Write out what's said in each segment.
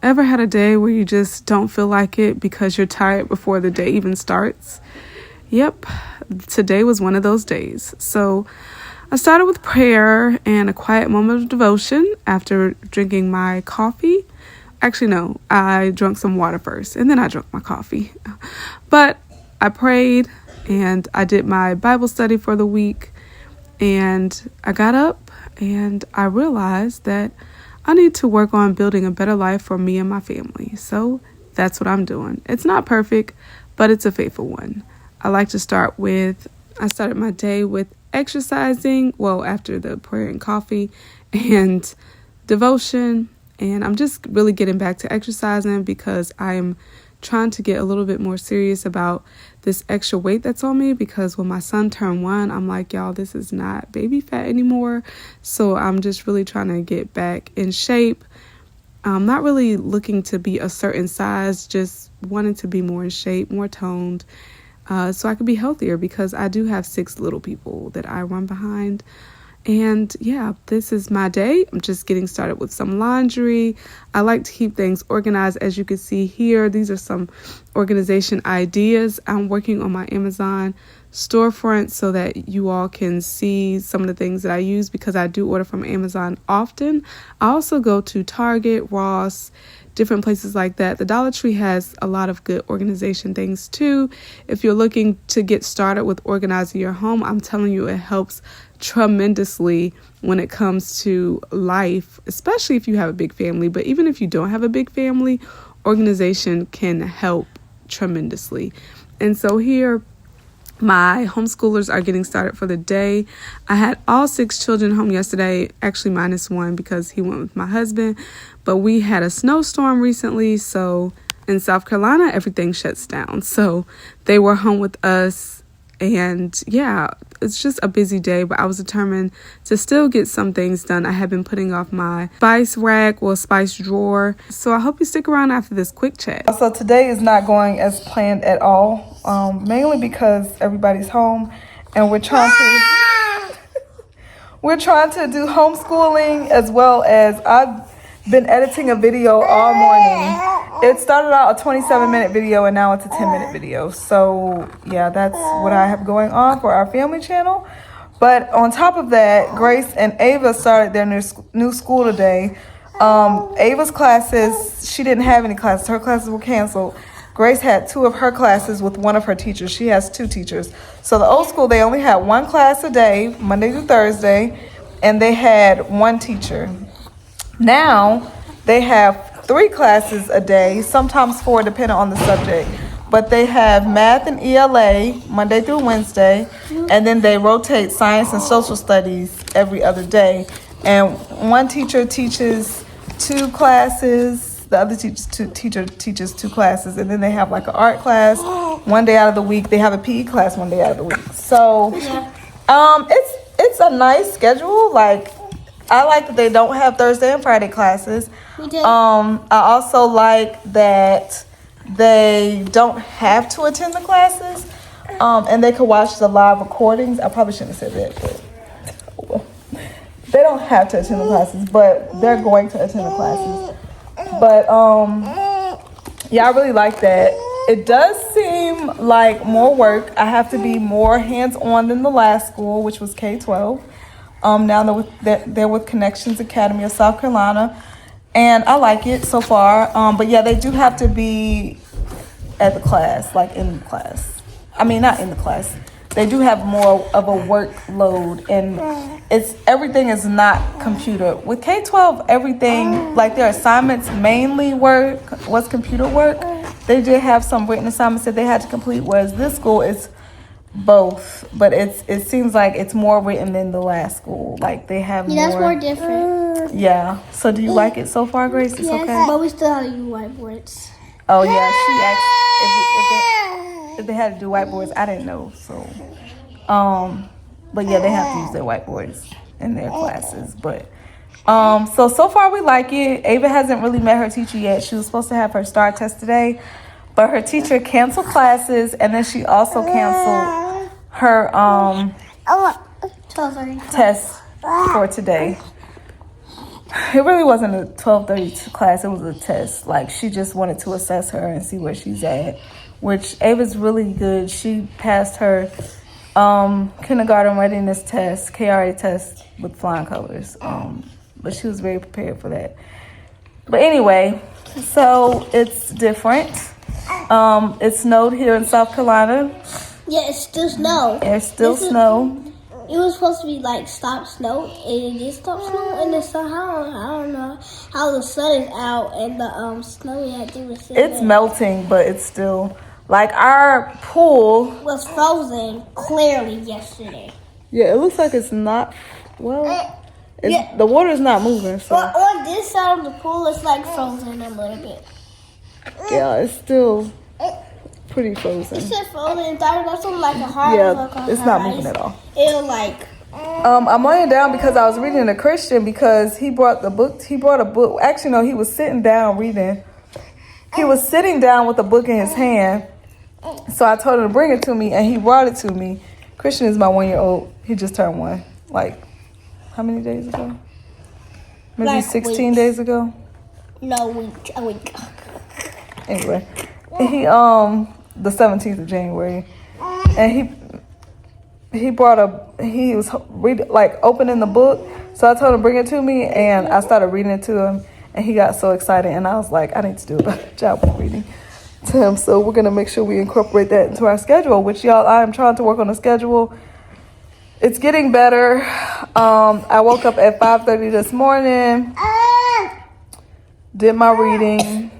Ever had a day where you just don't feel like it because you're tired before the day even starts? Yep, today was one of those days. So I started with prayer and a quiet moment of devotion after drinking my coffee. Actually, no, I drank some water first and then I drank my coffee. But I prayed and I did my Bible study for the week, and I got up and I realized that I need to work on building a better life for me and my family. So that's what I'm doing. It's not perfect, but it's a faithful one. I started my day with exercising, after the prayer and coffee and devotion. And I'm just really getting back to exercising because I am trying to get a little bit more serious about this extra weight that's on me, because when my son turned 1, I'm like, y'all, this is not baby fat anymore. So I'm just really trying to get back in shape. I'm not really looking to be a certain size, just wanting to be more in shape, more toned, so I could be healthier, because I do have 6 little people that I run behind. And yeah, this is my day. I'm just getting started with some laundry. I like to keep things organized. As you can see here, these are some organization ideas. I'm working on my Amazon storefront so that you all can see some of the things that I use, because I do order from Amazon often. I also go to Target, Ross, different places like that. The Dollar Tree has a lot of good organization things too. If you're looking to get started with organizing your home, I'm telling you, it helps tremendously when it comes to life, especially if you have a big family. But even if you don't have a big family, organization can help tremendously. And so here, my homeschoolers are getting started for the day. I had all 6 children home yesterday, actually minus 1 because he went with my husband. But we had a snowstorm recently, so in South Carolina, everything shuts down. So they were home with us. And yeah, it's just a busy day, but I was determined to still get some things done. I have been putting off my spice rack, spice drawer. So I hope you stick around after this quick chat. So today is not going as planned at all, mainly because everybody's home and we're trying to do homeschooling, as well as I've been editing a video all morning. It started out a 27-minute video and now it's a 10-minute video. So yeah, that's what I have going on for our family channel. But on top of that, Grace and Ava started their new school today. Ava's classes, she didn't have any classes. Her classes were canceled. Grace had 2 of her classes with one of her teachers. She has 2 teachers. So the old school, they only had 1 class a day, Monday through Thursday, and they had 1 teacher. Now they have 3 classes a day, sometimes 4 depending on the subject. But they have math and ELA Monday through Wednesday, and then they rotate science and social studies every other day. And one teacher teaches 2 classes, the other teacher teaches 2 classes, and then they have like an art class one day out of the week. They have a PE class one day out of the week. So it's a nice schedule. Like, I like that they don't have Thursday and Friday classes. I also like that they don't have to attend the classes, and they can watch the live recordings. I probably shouldn't have said that, but they don't have to attend the classes, but they're going to attend the classes. But yeah, I really like that. It does seem like more work. I have to be more hands-on than the last school, which was K-12. Now they're with Connections Academy of South Carolina, and I like it so far. But yeah, they do have to be at the class, like in the class. I mean, not in the class. They do have more of a workload, and everything is not computer. With K-12, everything, like their assignments mainly was computer work. They did have some written assignments that they had to complete, whereas this school is both, but it seems like it's more written than the last school. Like they have more. That's more different. Yeah. So do you like it so far, Grace? It's yes, okay. But we still have to use whiteboards. Oh yeah, she asked if they had to do whiteboards. I didn't know. So, but yeah, they have to use their whiteboards in their classes. But so far we like it. Ava hasn't really met her teacher yet. She was supposed to have her STAR test today, but her teacher canceled classes, and then she also canceled her test for today. it really wasn't a 12:30 class. It was a test. Like, she just wanted to assess her and see where she's at, which Ava's really good. She passed her kindergarten readiness test, KRA test, with flying colors. But she was very prepared for that. But anyway, so it's different. It snowed here in South Carolina. Yeah, it's still snow. There's still snow. It was supposed to be like stop snow, and it did stop snow, and then somehow I don't know how the sun is out and the snow yeah, It's melting, but it's still like our pool was frozen clearly yesterday. Yeah, it looks like it's not. Well, the water's not moving. So well, on this side of the pool, it's like frozen a little bit. Yeah, it's still pretty frozen. It said frozen. That's like a hard look on it's her not eyes. moving at all. It'll like. I'm laying down because I was reading a Christian because he brought the book. He brought a book. Actually, no, he was sitting down reading. He was sitting down with a book in his hand. So I told him to bring it to me, and he brought it to me. Christian is my 1-year-old. He just turned 1. Like, how many days ago? Maybe like 16 weeks. days ago. No, a week. Anyway, he the 17th of January, and he was opening the book. So I told him to bring it to me, and I started reading it to him, and he got so excited, and I was like, I need to do a better job with reading to him. So we're gonna make sure we incorporate that into our schedule, which y'all, I am trying to work on the schedule. It's getting better. I woke up at 5:30 this morning, did my reading.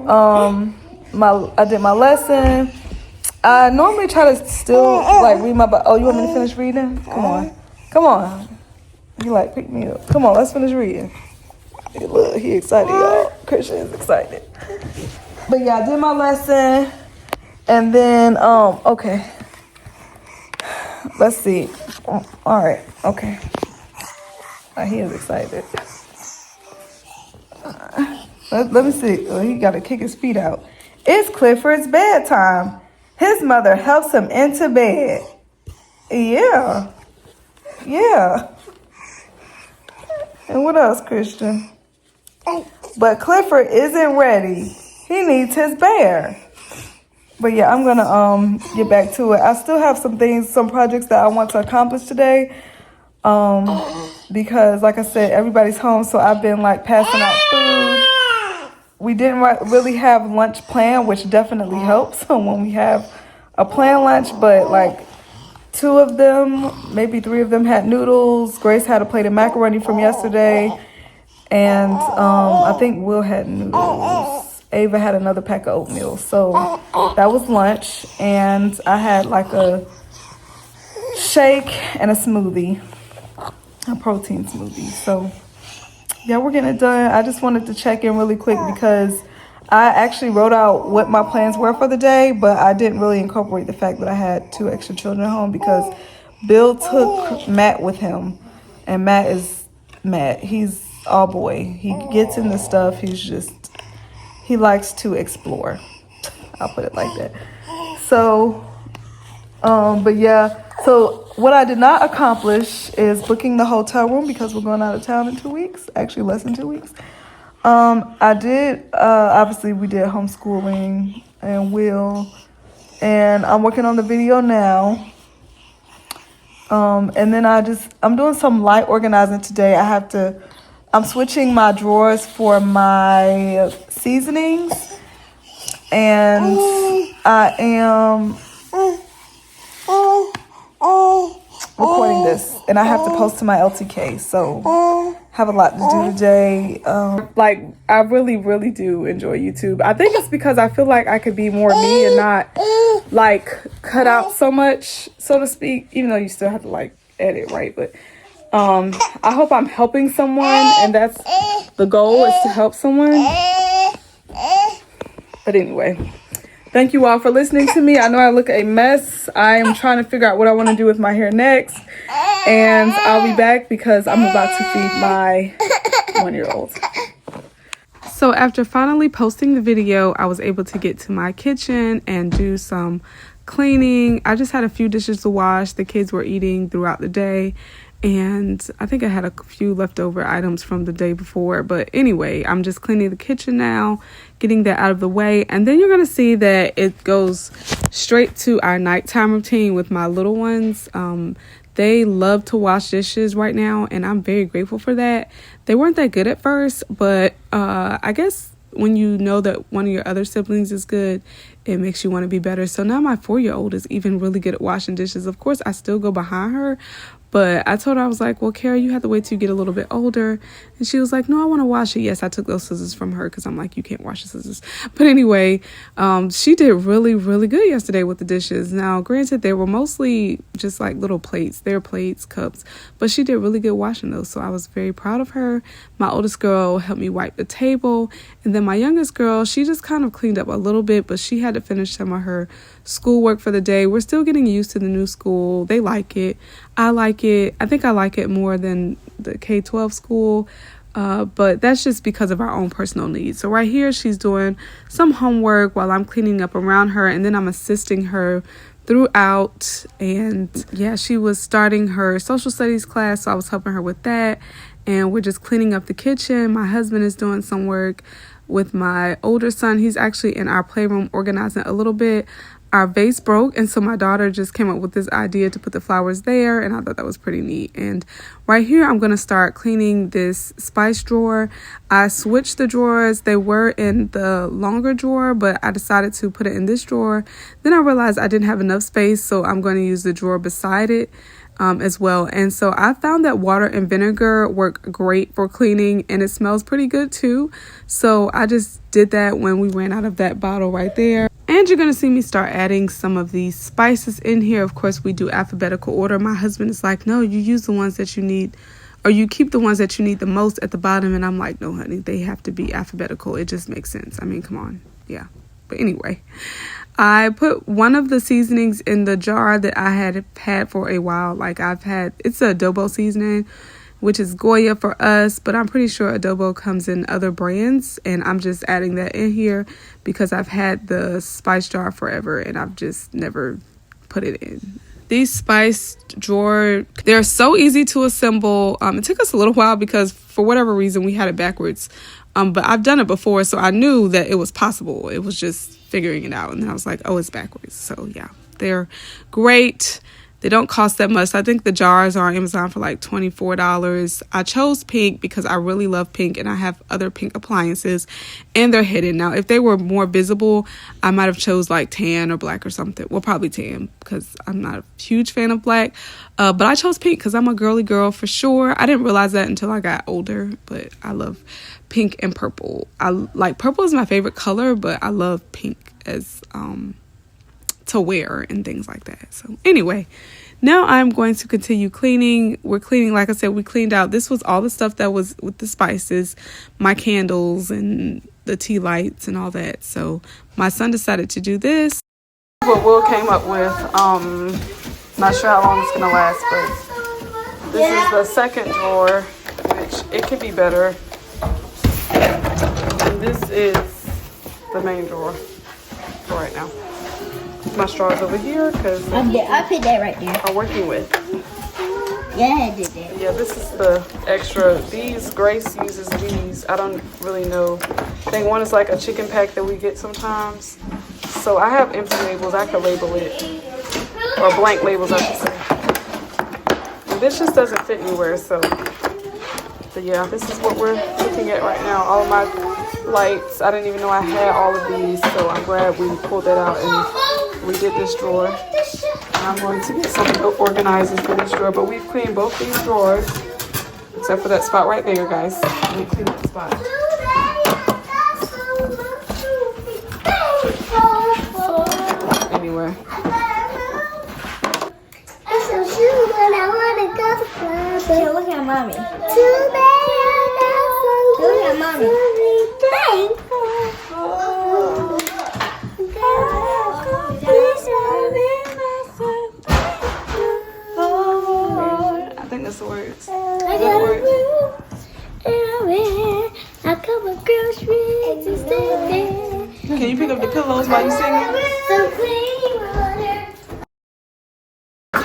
I did my lesson. I normally try to still read my Bible. Oh, you want me to finish reading? Come on. You pick me up. Come on, let's finish reading. Hey, look, he excited, y'all. Christian is excited. But yeah, I did my lesson, and then okay. Let's see. All right. Okay. He is excited. Let me see. Oh, he got to kick his feet out. It's Clifford's bedtime. His mother helps him into bed. Yeah. And what else, Christian? But Clifford isn't ready. He needs his bear. But yeah, I'm going to get back to it. I still have some projects that I want to accomplish today. Because like I said, everybody's home, so I've been passing out food. We didn't really have lunch planned, which definitely helps when we have a planned lunch, but 2 of them, maybe 3 of them had noodles. Grace had a plate of macaroni from yesterday, and I think Will had noodles. Ava had another pack of oatmeal, so that was lunch, and I had a shake and a smoothie, a protein smoothie. So yeah, we're getting it done. I just wanted to check in really quick because I actually wrote out what my plans were for the day, but I didn't really incorporate the fact that I had 2 extra children at home because Bill took Matt with him, and Matt is Matt. He's all boy. He gets into stuff. He likes to explore. I'll put it like that. So, but yeah. So what I did not accomplish is booking the hotel room because we're going out of town in 2 weeks. Actually, less than 2 weeks. I did, obviously we did homeschooling and Will, and I'm working on the video now. And then I'm doing some light organizing today. I'm switching my drawers for my seasonings, and I am recording this, and I have to post to my LTK, so have a lot to do today. I really, really do enjoy YouTube. I think it's because I feel like I could be more me and not cut out so much, so to speak, even though you still have to edit, right? But I hope I'm helping someone, and that's the goal, is to help someone. But anyway, thank you all for listening to me. I know I look a mess. I am trying to figure out what I want to do with my hair next. And I'll be back because I'm about to feed my 1-year-old. So after finally posting the video, I was able to get to my kitchen and do some cleaning. I just had a few dishes to wash. The kids were eating throughout the day. And I think I had a few leftover items from the day before. But anyway, I'm just cleaning the kitchen now, getting that out of the way. And then you're going to see that it goes straight to our nighttime routine with my little ones. They love to wash dishes right now, and I'm very grateful for that. They weren't that good at first, but I guess when you know that one of your other siblings is good, it makes you want to be better. So now my 4-year-old is even really good at washing dishes. Of course, I still go behind her, but I told her, I was like, well, Kara, you have to wait till you get a little bit older. And she was like, no, I want to wash it. Yes, I took those scissors from her because I'm like, you can't wash the scissors. But anyway, she did really, really good yesterday with the dishes. Now, granted, they were mostly just like little plates. They're plates, cups. But she did really good washing those. So I was very proud of her. My oldest girl helped me wipe the table. And then my youngest girl, she just kind of cleaned up a little bit, but she had to finish some of her schoolwork for the day. We're still getting used to the new school. They like it. I like it. I think I like it more than the K-12 school, but that's just because of our own personal needs. So right here, she's doing some homework while I'm cleaning up around her, and then I'm assisting her throughout. And yeah, she was starting her social studies class, so I was helping her with that. And we're just cleaning up the kitchen. My husband is doing some work with my older son. He's actually in our playroom organizing a little bit. Our vase broke, and so my daughter just came up with this idea to put the flowers there, and I thought that was pretty neat. And right here, I'm going to start cleaning this spice drawer. I switched the drawers. They were in the longer drawer, but I decided to put it in this drawer. Then I realized I didn't have enough space, so I'm going to use the drawer beside it as well. And so I found that water and vinegar work great for cleaning, and it smells pretty good too. So I just did that when we ran out of that bottle right there. And you're going to see me start adding some of these spices in here. Of course, we do alphabetical order. My husband is like, no, you use the ones that you need, or you keep the ones that you need the most at the bottom. And I'm like, no, honey, they have to be alphabetical. It just makes sense. I mean, come on. Yeah. But anyway, I put one of the seasonings in the jar that I had for a while. Like it's a adobo seasoning, which is Goya for us, but I'm pretty sure adobo comes in other brands, and I'm just adding that in here because I've had the spice jar forever and I've just never put it in. These spice drawer, they're so easy to assemble. It took us a little while because for whatever reason we had it backwards, but I've done it before, so I knew that it was possible. It was just figuring it out, and then I was like, oh, it's backwards. So yeah, they're great. They don't cost that much. I think the jars are on Amazon for like $24. I chose pink because I really love pink, and I have other pink appliances, and they're hidden. Now, if they were more visible, I might have chose like tan or black or something. Well, probably tan because I'm not a huge fan of black. But I chose pink because I'm a girly girl for sure. I didn't realize that until I got older, but I love pink and purple. Purple is my favorite color, but I love pink as to wear and things like that. So anyway, now I'm going to continue cleaning. We're cleaning, like I said, we cleaned out. This was all the stuff that was with the spices, my candles and the tea lights and all that. So my son decided to do this. What Will came up with, not sure how long it's gonna last, but this is the second drawer, which it could be better. And this is the main drawer for right now. My straws over here because I put that right there. I'm working with. Yeah, I did that. Yeah, this is the extra. These, Grace uses these. I don't really know. I think one is like a chicken pack that we get sometimes. So I have empty labels. I could label it. Or blank labels, I should say. And this just doesn't fit anywhere. So yeah, this is what we're looking at right now. All of my lights. I didn't even know I had all of these. So I'm glad we pulled that out and redid this drawer. I'm going to get some organizers for this drawer, but we've cleaned both these drawers, except for that spot right there, guys. We cleaned that spot. Anyway. Look at mommy. Look at mommy. I think that's the words. I got a room and I cover groceries and stay there. Can you pick up the pillows while you singing? So clean water.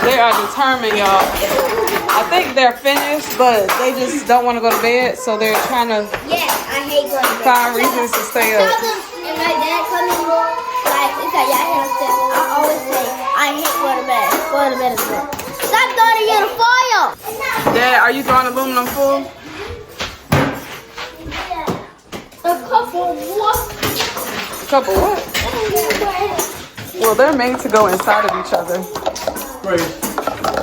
They are determined, y'all. I think they're finished, but they just don't want to go to bed, so they're trying to Yes, I hate going to bed. find reasons to stay up. And my dad comes in, like, it's like, y'all hear upstairs. I always say, I hate going to bed. Going to bed is good. Stop throwing it in the fire! Dad, are you throwing aluminum foil? A couple what? Couple what? Well, they're made to go inside of each other,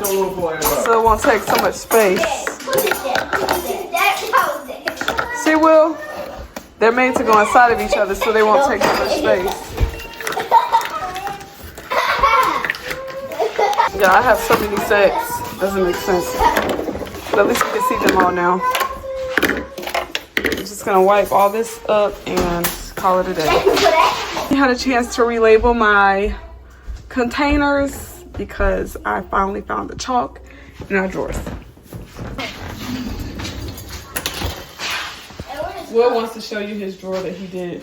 so it won't take so much space. See, Will? They're made to go inside of each other, so they won't take so much space. Yeah, I have so many sets. Doesn't make sense. But at least you can see them all now. I'm just gonna wipe all this up and call it a day. I had a chance to relabel my containers because I finally found the chalk in our drawers. Will wants to show you his drawer that he did